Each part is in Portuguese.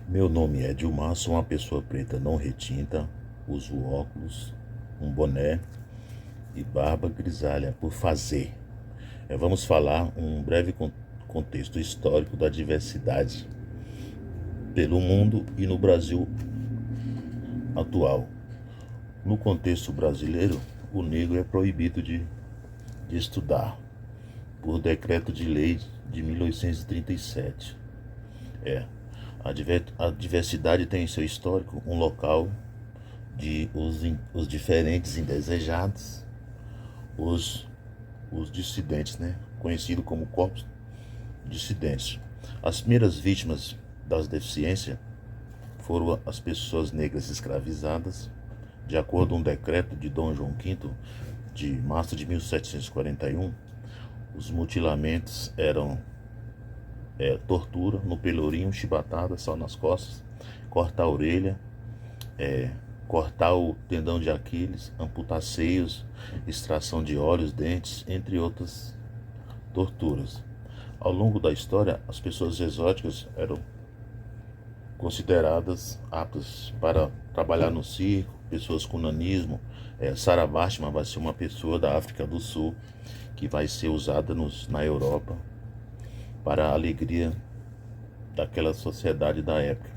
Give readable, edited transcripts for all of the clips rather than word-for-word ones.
Meu nome é Dilmar, sou uma pessoa preta não retinta, uso óculos, um boné e barba grisalha por fazer. Vamos falar um breve contexto histórico da diversidade pelo mundo e no Brasil atual. No contexto brasileiro, o negro é proibido de estudar por decreto de lei de 1837. É, a diversidade tem em seu histórico um local de os diferentes indesejados, os, os dissidentes, né? Conhecido como corpos dissidentes. As primeiras vítimas das deficiências foram as pessoas negras escravizadas, de acordo com um decreto de Dom João V, de março de 1741. Os mutilamentos eram tortura no pelourinho, chibatada só nas costas, cortar a orelha, cortar o tendão de Aquiles, amputar seios, extração de olhos, dentes, entre outras torturas. Ao longo da história, as pessoas exóticas eram consideradas aptas para trabalhar no circo, pessoas com nanismo. Sarah Bachman vai ser uma pessoa da África do Sul que vai ser usada na Europa para a alegria daquela sociedade da época,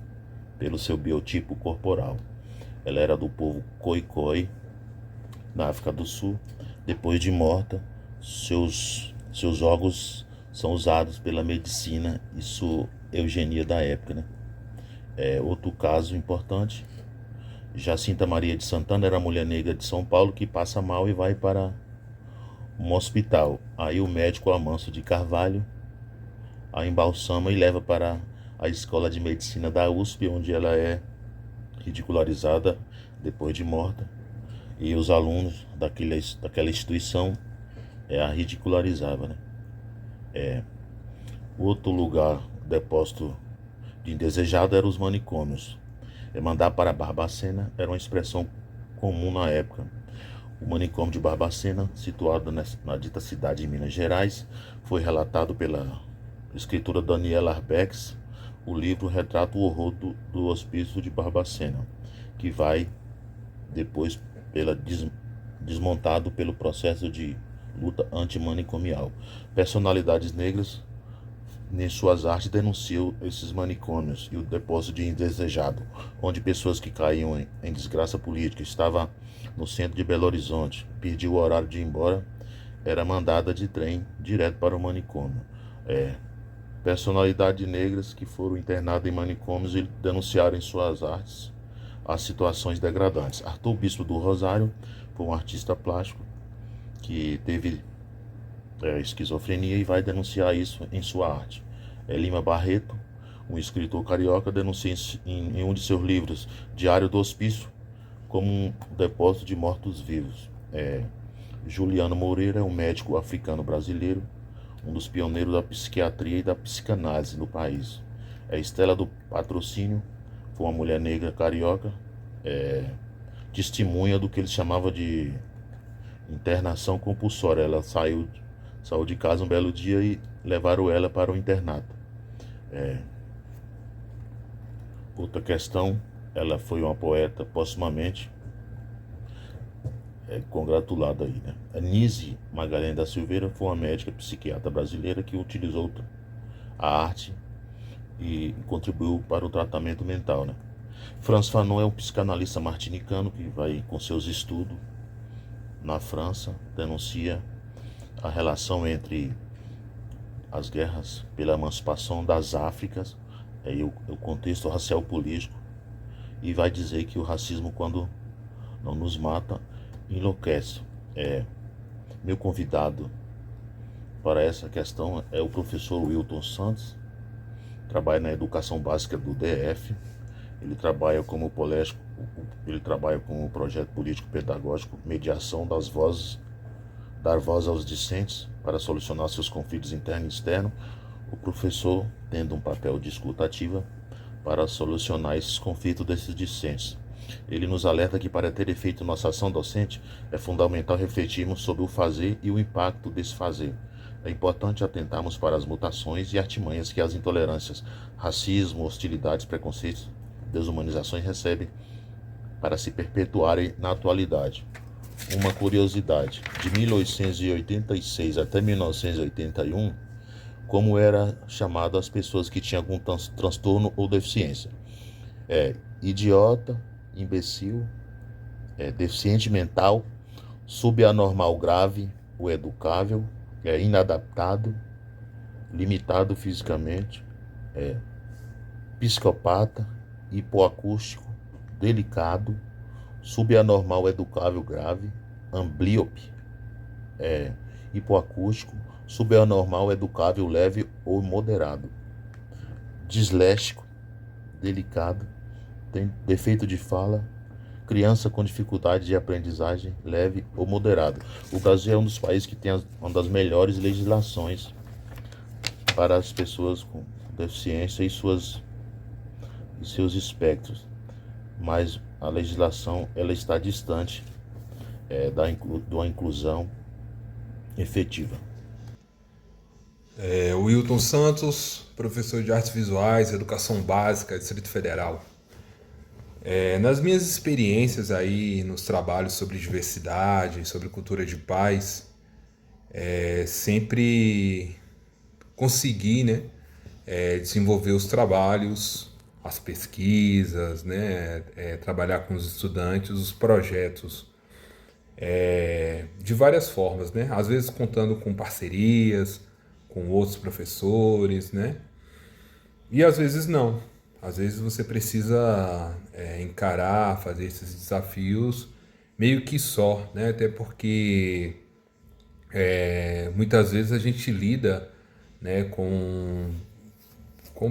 pelo seu biotipo corporal. Ela era do povo Khoikhoi, na África do Sul. Depois de morta, seus órgãos são usados pela medicina e sua eugenia da época, né? Outro caso importante, Jacinta Maria de Santana era mulher negra de São Paulo que passa mal e vai para um hospital. Aí o médico Amanso de Carvalho a embalsama e leva para a escola de medicina da USP, onde ela é ridicularizada depois de morta, e os alunos daquela instituição a ridicularizavam, né? Outro lugar, depósito de indesejado, eram os manicômios. Mandar para Barbacena era uma expressão comum na época. O manicômio de Barbacena, situado na dita cidade de Minas Gerais, foi relatado pela escritora Daniela Arbex. O livro retrata o horror do hospício de Barbacena, que vai depois desmontado pelo processo de luta antimanicomial. Personalidades negras em suas artes denunciam esses manicômios e o depósito de indesejado, onde pessoas que caíam em desgraça política, estava no centro de Belo Horizonte, perdia o horário de ir embora, era mandada de trem direto para o manicômio. Personalidades negras que foram internadas em manicômios e denunciaram em suas artes as situações degradantes. Arthur Bispo do Rosário foi um artista plástico que teve esquizofrenia e vai denunciar isso em sua arte. Lima Barreto, um escritor carioca, denuncia em um de seus livros, Diário do Hospício, como um depósito de mortos-vivos. Juliano Moreira é um médico africano brasileiro, um dos pioneiros da psiquiatria e da psicanálise no país. Estela do Patrocínio foi uma mulher negra carioca, testemunha do que ele chamava de internação compulsória. Ela saiu de casa um belo dia e levaram ela para o internato. Outra questão, ela foi uma poeta postumamente congratulada aí, né? A Nise Magalhães da Silveira foi uma médica psiquiatra brasileira que utilizou a arte e contribuiu para o tratamento mental, né? Franz Fanon é um psicanalista martinicano que vai com seus estudos na França, denuncia a relação entre as guerras pela emancipação das Áfricas e o contexto racial político, e vai dizer que o racismo, quando não nos mata, enlouquece. Meu convidado para essa questão é o professor Wilton Santos, trabalha na educação básica do DF. Ele trabalha como o projeto político pedagógico Mediação das Vozes, dar voz aos discentes para solucionar seus conflitos internos e externos. O professor tendo um papel de escuta ativa para solucionar esses conflitos desses discentes. Ele nos alerta que para ter efeito nossa ação docente é fundamental refletirmos sobre o fazer e o impacto desse fazer. É importante atentarmos para as mutações e artimanhas que as intolerâncias, racismo, hostilidades, preconceitos, desumanizações recebem para se perpetuarem na atualidade. Uma curiosidade: de 1886 até 1981, como era chamado as pessoas que tinham algum transtorno ou deficiência? Idiota, imbecil, deficiente mental, subanormal grave, o educável, inadaptado, limitado fisicamente, psicopata, hipoacústico, delicado, subanormal educável grave, amblíope, hipoacústico, subanormal educável leve ou moderado, disléxico, delicado, tem defeito de fala, criança com dificuldade de aprendizagem leve ou moderado. O Brasil é um dos países que tem uma das melhores legislações para as pessoas com deficiência e seus espectros, mas a legislação ela está distante da inclusão efetiva. Wilton Santos, professor de Artes Visuais, Educação Básica, Distrito Federal. Nas minhas experiências aí nos trabalhos sobre diversidade, sobre cultura de paz, sempre consegui, né, desenvolver os trabalhos, as pesquisas, né, trabalhar com os estudantes, os projetos, de várias formas, né, às vezes contando com parcerias, com outros professores, né, e às vezes não. Às vezes você precisa encarar, fazer esses desafios meio que só, né? Até porque muitas vezes a gente lida, né, com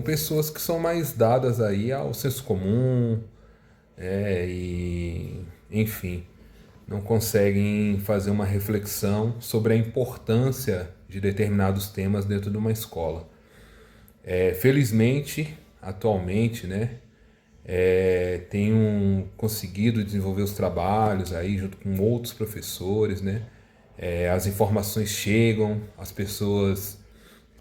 pessoas que são mais dadas aí ao senso comum, e enfim, não conseguem fazer uma reflexão sobre a importância de determinados temas dentro de uma escola. Felizmente, atualmente, né, tenho conseguido desenvolver os trabalhos aí junto com outros professores, né, as informações chegam, as pessoas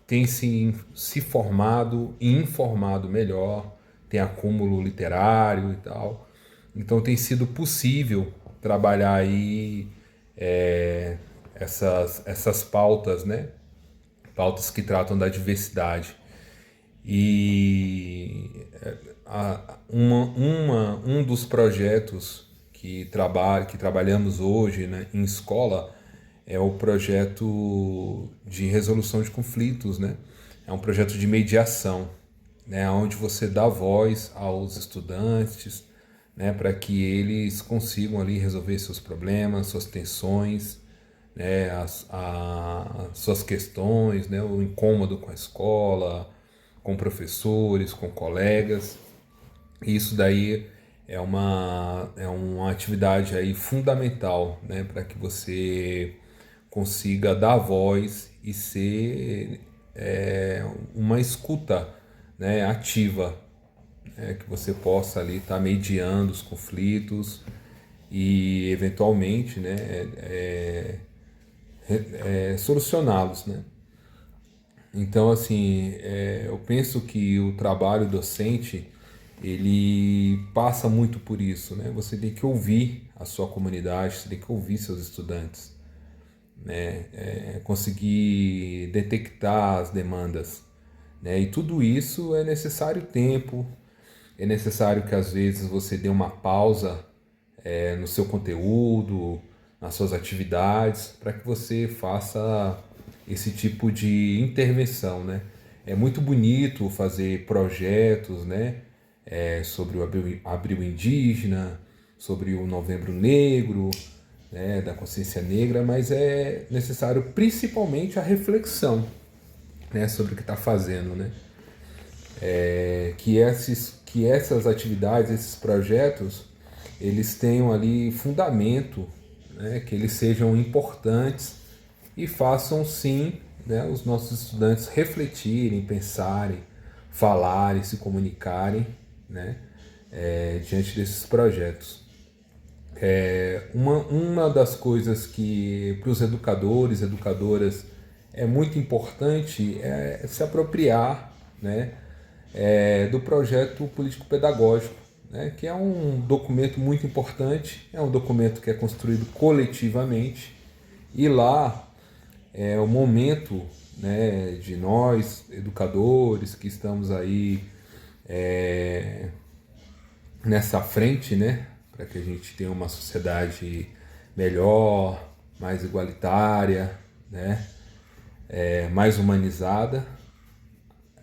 têm se formado e informado melhor, tem acúmulo literário e tal, então tem sido possível trabalhar aí essas pautas, né, pautas que tratam da diversidade. E um dos projetos que trabalhamos hoje, né, em escola é o projeto de resolução de conflitos, né? É um projeto de mediação, né, onde você dá voz aos estudantes, né, para que eles consigam ali resolver seus problemas, suas tensões, né, as suas questões, né, o incômodo com a escola, com professores, com colegas. Isso daí é uma atividade aí fundamental, né, para que você consiga dar voz e ser uma escuta, né, ativa, que você possa ali estar mediando os conflitos e eventualmente, né, solucioná-los, né? Então, assim, eu penso que o trabalho docente, ele passa muito por isso, né? Você tem que ouvir a sua comunidade, você tem que ouvir seus estudantes, né? Conseguir detectar as demandas, né? E tudo isso é necessário tempo, é necessário que às vezes você dê uma pausa no seu conteúdo, nas suas atividades, para que você faça esse tipo de intervenção, né? É muito bonito fazer projetos, né, sobre o Abril Indígena, sobre o Novembro Negro, né, da consciência negra, mas é necessário principalmente a reflexão, né, sobre o que está fazendo, né? Que essas atividades, esses projetos, eles tenham ali fundamento, né, que eles sejam importantes e façam sim, né, os nossos estudantes refletirem, pensarem, falarem, se comunicarem, né, diante desses projetos. Uma das coisas que para os educadores, educadoras, é muito importante se apropriar, né, do projeto político-pedagógico, né, que é um documento muito importante, é um documento que é construído coletivamente, e lá é o momento, né, de nós, educadores, que estamos aí nessa frente, né, para que a gente tenha uma sociedade melhor, mais igualitária, né, mais humanizada.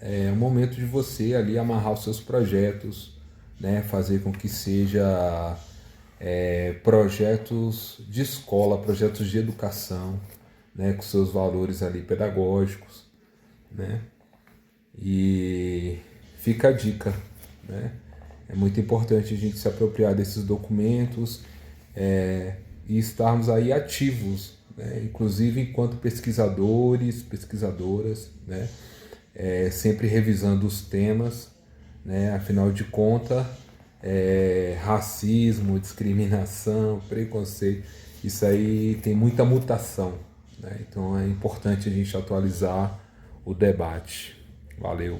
É o momento de você ali amarrar os seus projetos, né, fazer com que seja projetos de escola, projetos de educação, né, com seus valores ali pedagógicos, né? E fica a dica, né? É muito importante a gente se apropriar desses documentos e estarmos aí ativos, né? Inclusive enquanto pesquisadores, pesquisadoras, né? Sempre revisando os temas, né? Afinal de contas, racismo, discriminação, preconceito, isso aí tem muita mutação, né? Então é importante a gente atualizar o debate. Valeu!